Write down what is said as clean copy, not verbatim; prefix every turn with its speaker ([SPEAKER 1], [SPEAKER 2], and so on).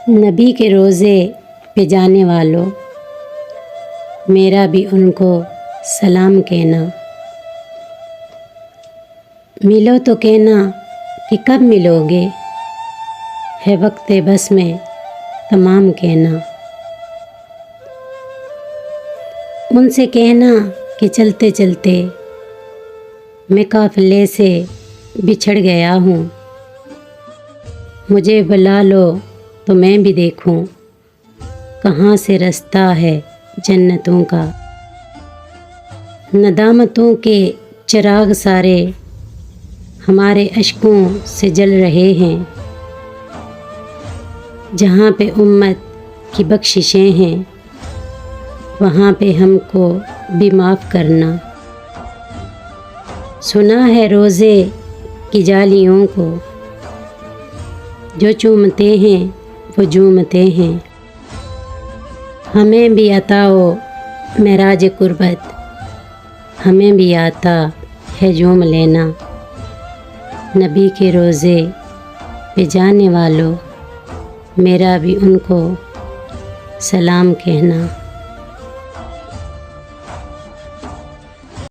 [SPEAKER 1] नबी के रोज़े पे जाने वालों, मेरा भी उनको सलाम कहना। मिलो तो कहना कि कब मिलोगे, है वक्त बस में तमाम कहना। उनसे कहना कि चलते चलते मैं काफ़िले से बिछड़ गया हूँ, मुझे बुला लो तो मैं भी देखूं कहाँ से रास्ता है जन्नतों का। नदामतों के चिराग सारे हमारे अश्कों से जल रहे हैं, जहाँ पे उम्मत की बख्शिशें हैं वहाँ पे हमको भी माफ़ करना। सुना है रोज़े की जालियों को जो चूमते हैं वो झूमते हैं, हमें भी अताओ मेराज कुर्बत, हमें भी आता है झूम लेना। नबी के रोज़े पे जाने वालों, मेरा भी उनको सलाम कहना।